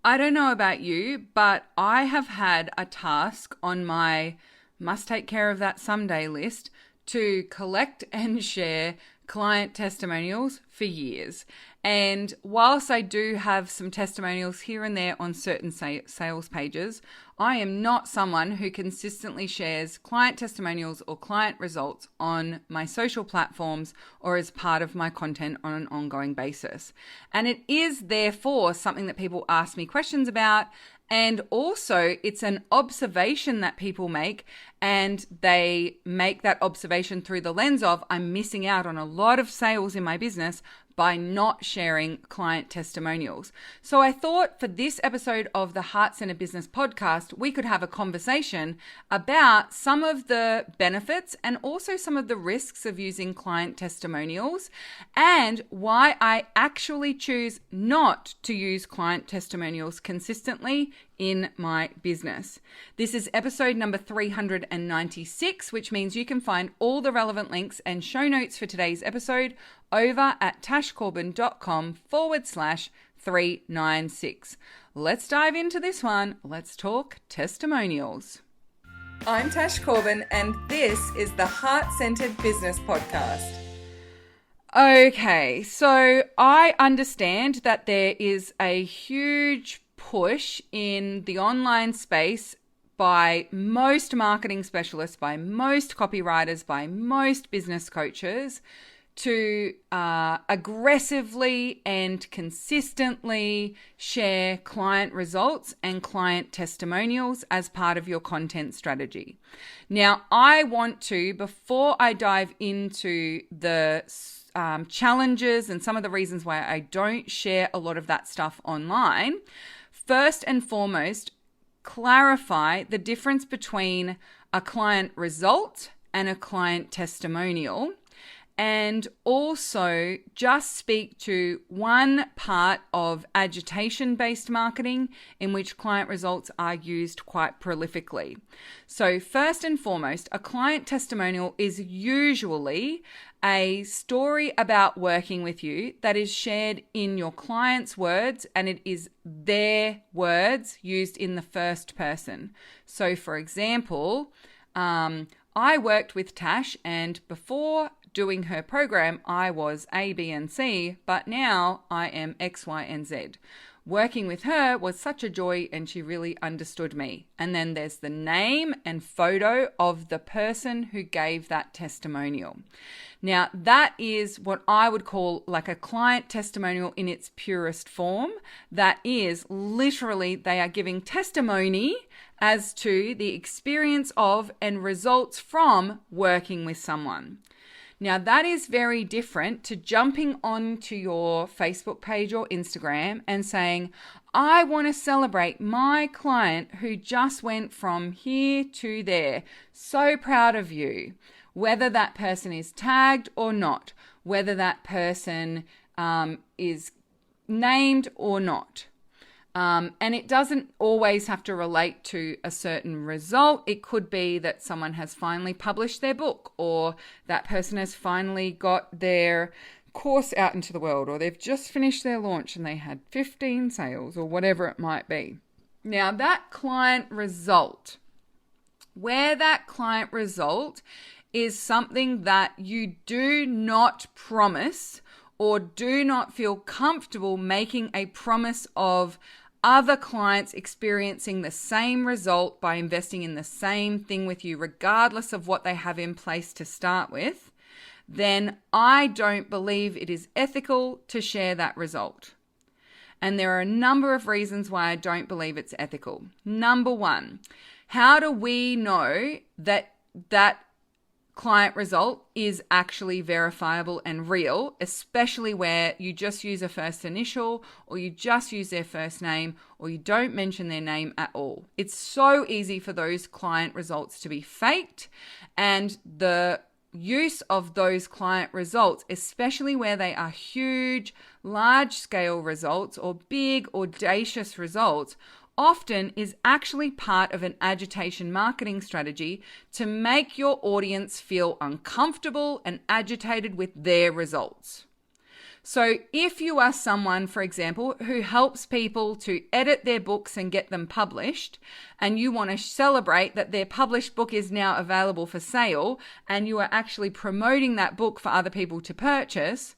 I don't know about you, but I have had a task on my must take care of that someday list to collect and share client testimonials for years. And whilst I do have some testimonials here and there on certain sales pages, I am not someone who consistently shares client testimonials or client results on my social platforms or as part of my content on an ongoing basis. And it is therefore something that people ask me questions about. And also, it's an observation that people make, and they make that observation through the lens of, I'm missing out on a lot of sales in my business by not sharing client testimonials. So I thought for this episode of the Heart-Centr Business Podcast, we could have a conversation about some of the benefits and also some of the risks of using client testimonials, and why I actually choose not to use client testimonials consistently in my business. This is episode number 396, which means you can find all the relevant links and show notes for today's episode over at tashcorbin.com/396. Let's dive into this one. Let's talk testimonials. I'm Tash Corbin, and this is the Heart-Centred Business Podcast. Okay, so I understand that there is a huge push in the online space by most marketing specialists, by most copywriters, by most business coaches to aggressively and consistently share client results and client testimonials as part of your content strategy. Now, I want to, before I dive into the challenges and some of the reasons why I don't share a lot of that stuff online, first and foremost, clarify the difference between a client result and a client testimonial, and also just speak to one part of agitation-based marketing in which client results are used quite prolifically. So first and foremost, a client testimonial is usually a story about working with you that is shared in your client's words, and it is their words used in the first person. So for example, I worked with Tash, and before doing her program, I was A, B, and C, but now I am X, Y, and Z. Working with her was such a joy, and she really understood me. And then there's the name and photo of the person who gave that testimonial. Now, that is what I would call like a client testimonial in its purest form. That is literally they are giving testimony as to the experience of and results from working with someone. Now, that is very different to jumping onto your Facebook page or Instagram and saying, I want to celebrate my client who just went from here to there. So proud of you. Whether that person is tagged or not, whether that person is named or not. And it doesn't always have to relate to a certain result. It could be that someone has finally published their book, or that person has finally got their course out into the world, or they've just finished their launch and they had 15 sales, or whatever it might be. Now, that client result, where that client result is something that you do not promise or do not feel comfortable making a promise of other clients experiencing the same result by investing in the same thing with you, regardless of what they have in place to start with, then I don't believe it is ethical to share that result. And there are a number of reasons why I don't believe it's ethical. Number one, how do we know that that client result is actually verifiable and real, especially where you just use a first initial, or you just use their first name, or you don't mention their name at all? It's so easy for those client results to be faked, and the use of those client results, especially where they are huge, large-scale results or big, audacious results, often is actually part of an agitation marketing strategy to make your audience feel uncomfortable and agitated with their results. So if you are someone, for example, who helps people to edit their books and get them published, and you want to celebrate that their published book is now available for sale, and you are actually promoting that book for other people to purchase,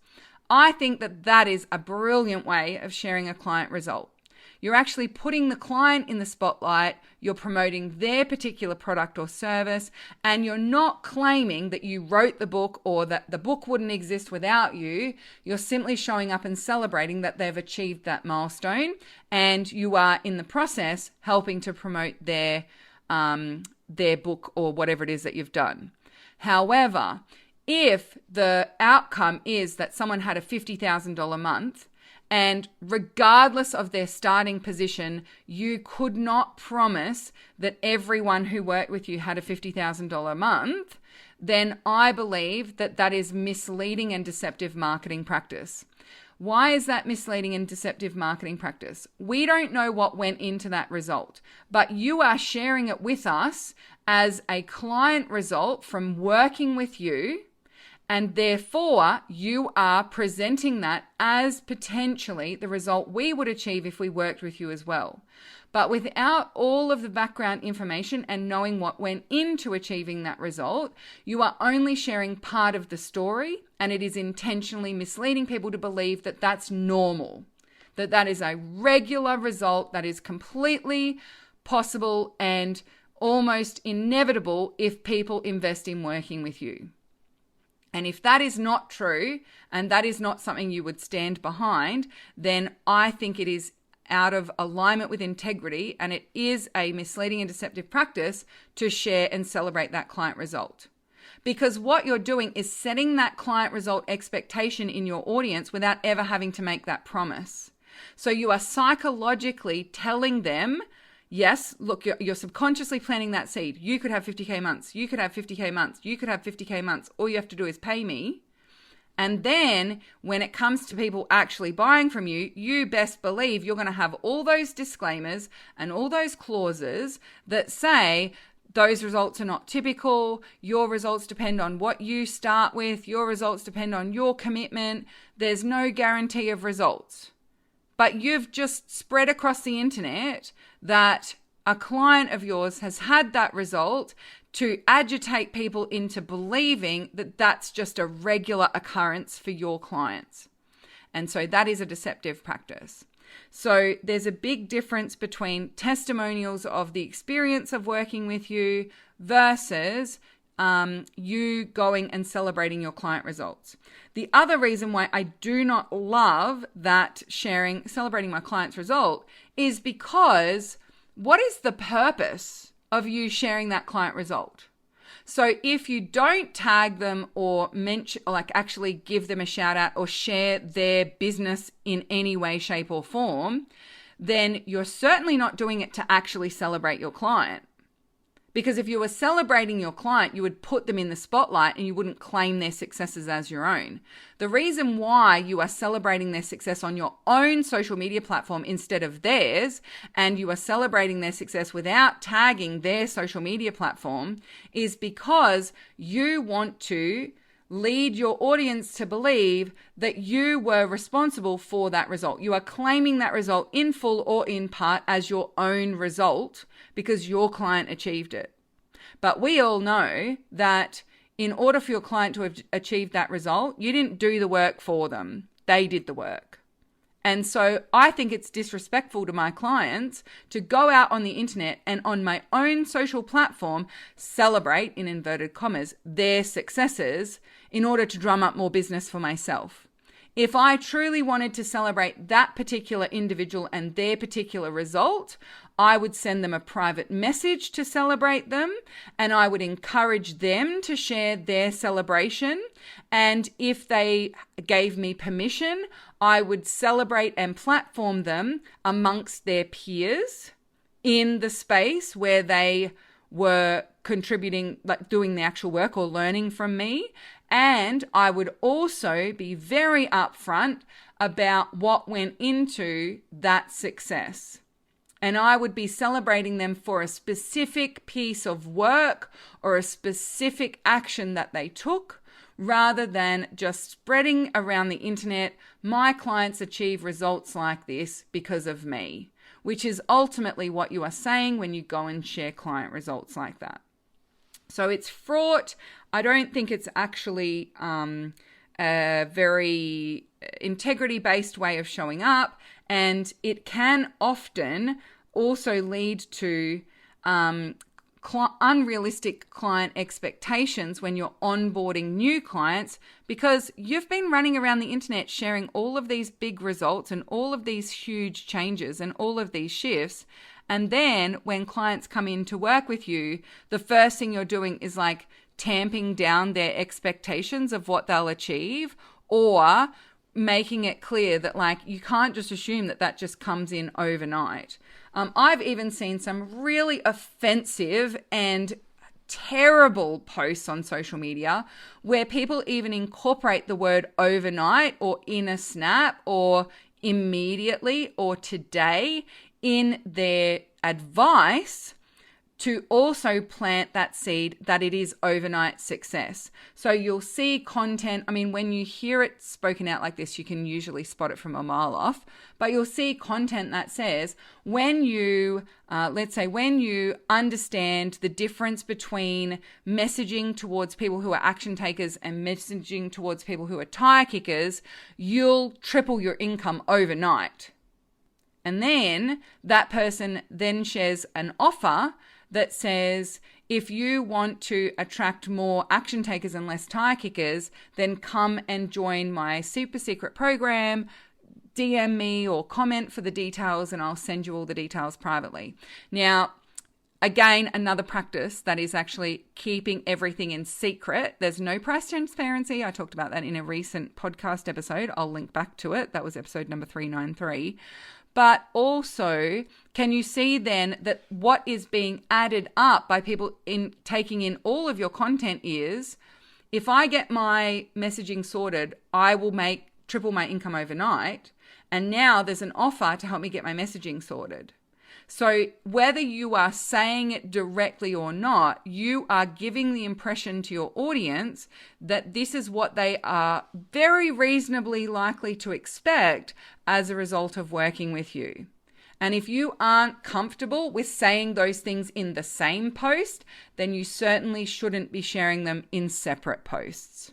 I think that that is a brilliant way of sharing a client result. You're actually putting the client in the spotlight, you're promoting their particular product or service, and you're not claiming that you wrote the book or that the book wouldn't exist without you. You're simply showing up and celebrating that they've achieved that milestone, and you are in the process helping to promote their book or whatever it is that you've done. However, if the outcome is that someone had a $50,000 month, and regardless of their starting position, you could not promise that everyone who worked with you had a $50,000 month, then I believe that that is misleading and deceptive marketing practice. Why is that misleading and deceptive marketing practice? We don't know what went into that result, but you are sharing it with us as a client result from working with you. And therefore, you are presenting that as potentially the result we would achieve if we worked with you as well. But without all of the background information and knowing what went into achieving that result, you are only sharing part of the story, and it is intentionally misleading people to believe that that's normal, that that is a regular result that is completely possible and almost inevitable if people invest in working with you. And if that is not true, and that is not something you would stand behind, then I think it is out of alignment with integrity, and it is a misleading and deceptive practice to share and celebrate that client result. Because what you're doing is setting that client result expectation in your audience without ever having to make that promise. So you are psychologically telling them, yes, look, you're subconsciously planting that seed. You could have 50K months. You could have 50K months. You could have 50K months. All you have to do is pay me. And then when it comes to people actually buying from you, you best believe you're going to have all those disclaimers and all those clauses that say those results are not typical. Your results depend on what you start with. Your results depend on your commitment. There's no guarantee of results. But you've just spread across the internet that a client of yours has had that result to agitate people into believing that that's just a regular occurrence for your clients. And so that is a deceptive practice. So there's a big difference between testimonials of the experience of working with you versus you going and celebrating your client results. The other reason why I do not love that celebrating my client's result is because what is the purpose of you sharing that client result? So if you don't tag them or mention, like actually give them a shout out or share their business in any way, shape or form, then you're certainly not doing it to actually celebrate your client. Because if you were celebrating your client, you would put them in the spotlight and you wouldn't claim their successes as your own. The reason why you are celebrating their success on your own social media platform instead of theirs, and you are celebrating their success without tagging their social media platform, is because you want to lead your audience to believe that you were responsible for that result. You are claiming that result in full or in part as your own result because your client achieved it. But we all know that in order for your client to have achieved that result, you didn't do the work for them. They did the work. And so I think it's disrespectful to my clients to go out on the internet and on my own social platform celebrate, in inverted commas, their successes in order to drum up more business for myself. If I truly wanted to celebrate that particular individual and their particular result, I would send them a private message to celebrate them, and I would encourage them to share their celebration. And if they gave me permission, I would celebrate and platform them amongst their peers in the space where they were contributing, like doing the actual work or learning from me. And I would also be very upfront about what went into that success. And I would be celebrating them for a specific piece of work or a specific action that they took, rather than just spreading around the internet, my clients achieve results like this because of me, which is ultimately what you are saying when you go and share client results like that. So it's fraught. I don't think it's actually a very integrity-based way of showing up, and it can often also lead to unrealistic client expectations when you're onboarding new clients, because you've been running around the internet sharing all of these big results and all of these huge changes and all of these shifts. And then when clients come in to work with you, the first thing you're doing is like tamping down their expectations of what they'll achieve, or making it clear that like you can't just assume that that just comes in overnight. I've even seen some really offensive and terrible posts on social media where people even incorporate the word overnight or in a snap or immediately or today in their advice to also plant that seed that it is overnight success. So you'll see content. I mean, when you hear it spoken out like this, you can usually spot it from a mile off, but you'll see content that says when you, let's say, when you understand the difference between messaging towards people who are action takers and messaging towards people who are tire kickers, you'll triple your income overnight. And then that person then shares an offer that says, if you want to attract more action takers and less tire kickers, then come and join my super secret program, DM me or comment for the details and I'll send you all the details privately. Now, again, another practice that is actually keeping everything in secret. There's no price transparency. I talked about that in a recent podcast episode. I'll link back to it. That was episode number 393. But also, can you see then that what is being added up by people in taking in all of your content is, if I get my messaging sorted, I will make triple my income overnight. And now there's an offer to help me get my messaging sorted. So whether you are saying it directly or not, you are giving the impression to your audience that this is what they are very reasonably likely to expect as a result of working with you. And if you aren't comfortable with saying those things in the same post, then you certainly shouldn't be sharing them in separate posts.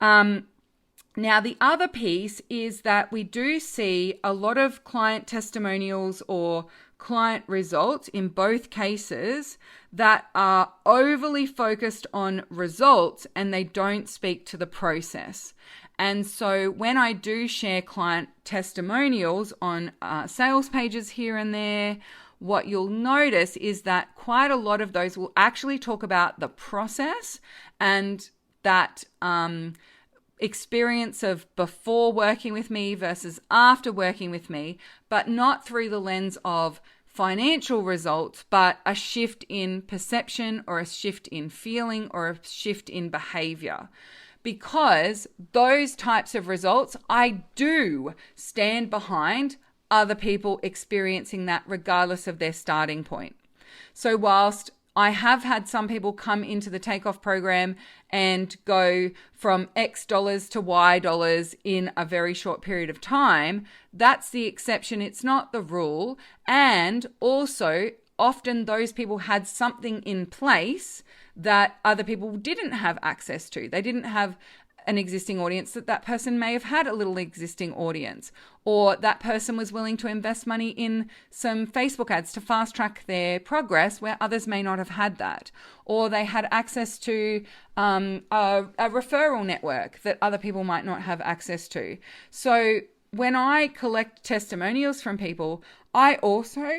Now, the other piece is that we do see a lot of client testimonials or client results in both cases that are overly focused on results and they don't speak to the process. And so when I do share client testimonials on sales pages here and there, what you'll notice is that quite a lot of those will actually talk about the process and that experience of before working with me versus after working with me, but not through the lens of financial results, but a shift in perception or a shift in feeling or a shift in behavior. Because those types of results, I do stand behind other people experiencing that regardless of their starting point. So whilst I have had some people come into the takeoff program and go from X dollars to Y dollars in a very short period of time, that's the exception. It's not the rule. And also, often those people had something in place that other people didn't have access to. They didn't have an existing audience, that person may have had a little existing audience, or that person was willing to invest money in some Facebook ads to fast track their progress where others may not have had that, or they had access to a referral network that other people might not have access to. So when I collect testimonials from people, I also,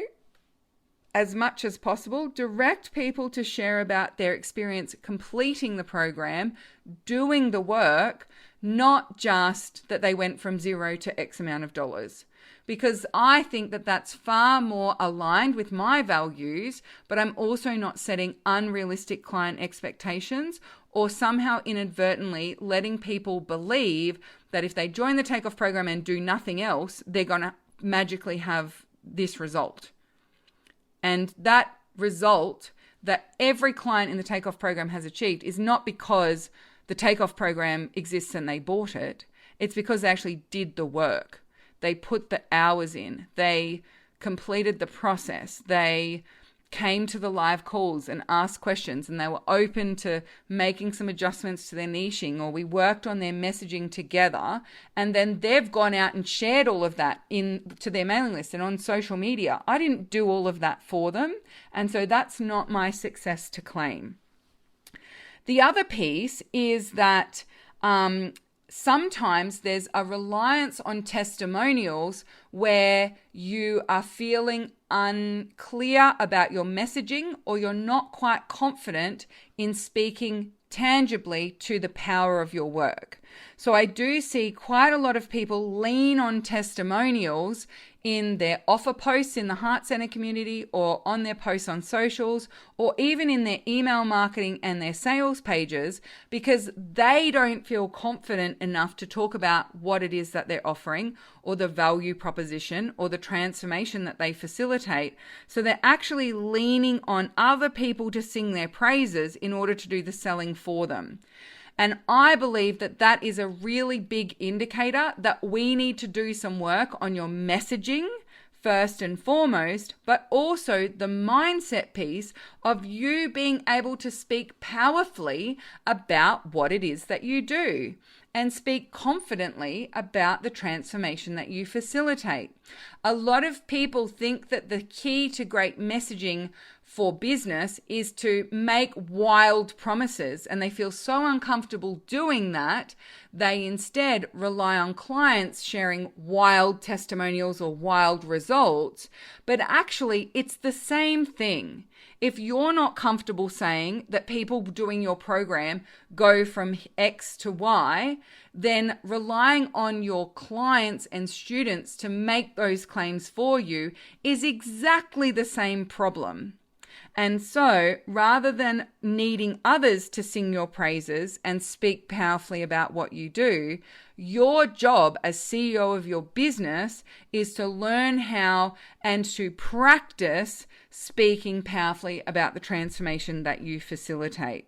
as much as possible, direct people to share about their experience completing the program, doing the work, not just that they went from zero to X amount of dollars. Because I think that that's far more aligned with my values, but I'm also not setting unrealistic client expectations or somehow inadvertently letting people believe that if they join the takeoff program and do nothing else, they're going to magically have this result. And that result that every client in the takeoff program has achieved is not because the takeoff program exists and they bought it. It's because they actually did the work. They put the hours in. They completed the process. They came to the live calls and asked questions, and they were open to making some adjustments to their niching, or we worked on their messaging together, and then they've gone out and shared all of that to their mailing list and on social media. I didn't do all of that for them, and so that's not my success to claim. The other piece is that sometimes there's a reliance on testimonials where you are feeling unclear about your messaging, or you're not quite confident in speaking tangibly to the power of your work. So I do see quite a lot of people lean on testimonials in their offer posts in the Heart-Centr community, or on their posts on socials, or even in their email marketing and their sales pages, because they don't feel confident enough to talk about what it is that they're offering, or the value proposition, or the transformation that they facilitate. So they're actually leaning on other people to sing their praises in order to do the selling for them. And I believe that that is a really big indicator that we need to do some work on your messaging first and foremost, but also the mindset piece of you being able to speak powerfully about what it is that you do and speak confidently about the transformation that you facilitate. A lot of people think that the key to great messaging for business is to make wild promises, and they feel so uncomfortable doing that, they instead rely on clients sharing wild testimonials or wild results. But actually, it's the same thing. If you're not comfortable saying that people doing your program go from X to Y, then relying on your clients and students to make those claims for you is exactly the same problem. And so, rather than needing others to sing your praises and speak powerfully about what you do, your job as CEO of your business is to learn how and to practice speaking powerfully about the transformation that you facilitate.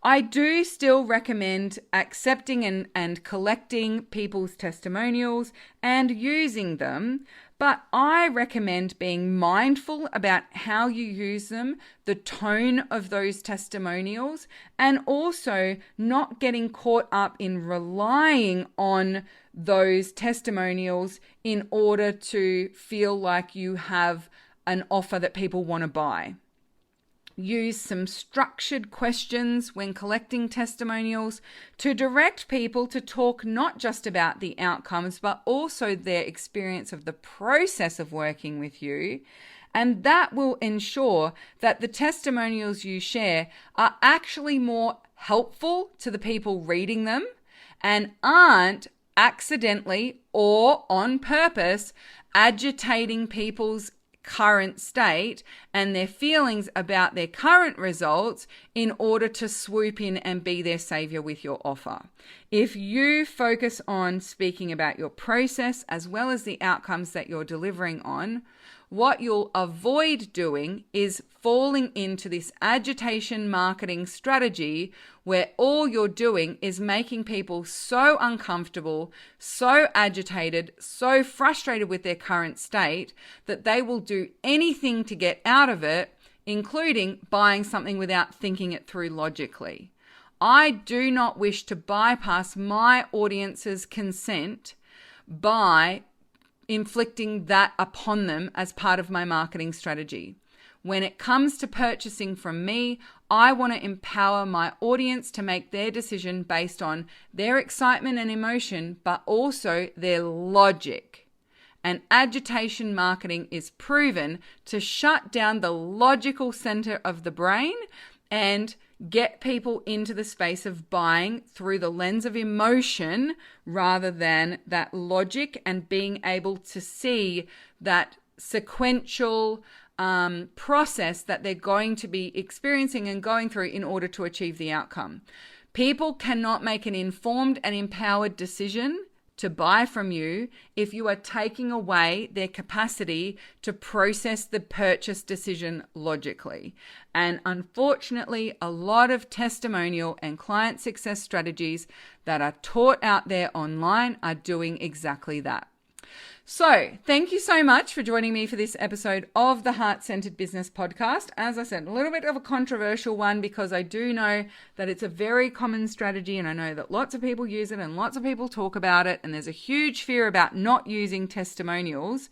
I do still recommend accepting and collecting people's testimonials and using them, but I recommend being mindful about how you use them, the tone of those testimonials, and also not getting caught up in relying on those testimonials in order to feel like you have an offer that people want to buy. Use some structured questions when collecting testimonials to direct people to talk not just about the outcomes, but also their experience of the process of working with you. And that will ensure that the testimonials you share are actually more helpful to the people reading them and aren't accidentally or on purpose agitating people's current state and their feelings about their current results in order to swoop in and be their savior with your offer. If you focus on speaking about your process as well as the outcomes that you're delivering on, what you'll avoid doing is falling into this agitation marketing strategy where all you're doing is making people so uncomfortable, so agitated, so frustrated with their current state that they will do anything to get out of it, including buying something without thinking it through logically. I do not wish to bypass my audience's consent by inflicting that upon them as part of my marketing strategy. When it comes to purchasing from me, I want to empower my audience to make their decision based on their excitement and emotion, but also their logic. And agitation marketing is proven to shut down the logical center of the brain and get people into the space of buying through the lens of emotion rather than that logic, and being able to see that sequential process that they're going to be experiencing and going through in order to achieve the outcome. People cannot make an informed and empowered decision to buy from you if you are taking away their capacity to process the purchase decision logically. And unfortunately, a lot of testimonial and client success strategies that are taught out there online are doing exactly that. So thank you so much for joining me for this episode of the Heart-Centered Business Podcast. As I said, a little bit of a controversial one because I do know that it's a very common strategy and I know that lots of people use it and lots of people talk about it, and there's a huge fear about not using testimonials.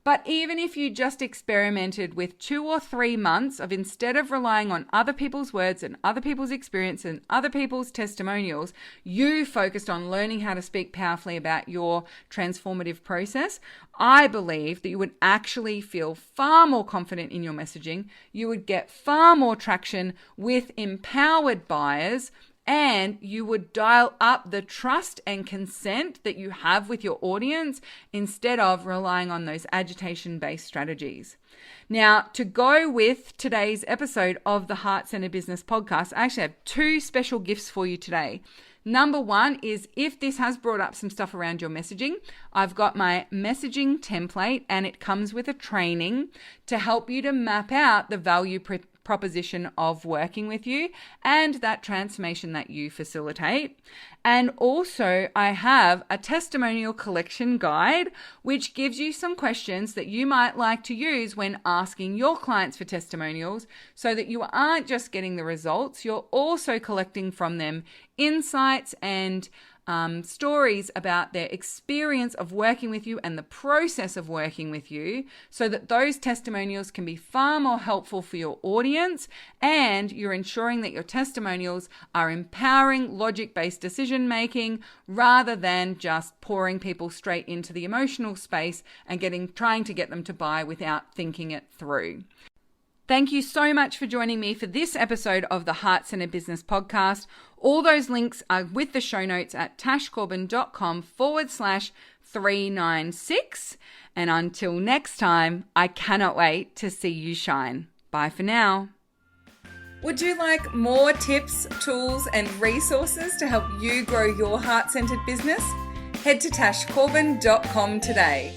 But even if you just experimented with 2 or 3 months of, instead of relying on other people's words and other people's experience and other people's testimonials, you focused on learning how to speak powerfully about your transformative process, I believe that you would actually feel far more confident in your messaging. You would get far more traction with empowered buyers, and you would dial up the trust and consent that you have with your audience instead of relying on those agitation-based strategies. Now, to go with today's episode of the Heart-Centered Business Podcast, I actually have 2 special gifts for you today. Number 1 is, if this has brought up some stuff around your messaging, I've got my messaging template and it comes with a training to help you to map out the value proposition of working with you and that transformation that you facilitate. And also I have a testimonial collection guide, which gives you some questions that you might like to use when asking your clients for testimonials, so that you aren't just getting the results, you're also collecting from them insights and stories about their experience of working with you and the process of working with you, so that those testimonials can be far more helpful for your audience, and you're ensuring that your testimonials are empowering logic-based decision making rather than just pouring people straight into the emotional space and trying to get them to buy without thinking it through. Thank you so much for joining me for this episode of the Heart-Centered Business Podcast. All those links are with the show notes at tashcorbin.com/396. And until next time, I cannot wait to see you shine. Bye for now. Would you like more tips, tools, and resources to help you grow your heart-centered business? Head to tashcorbin.com today.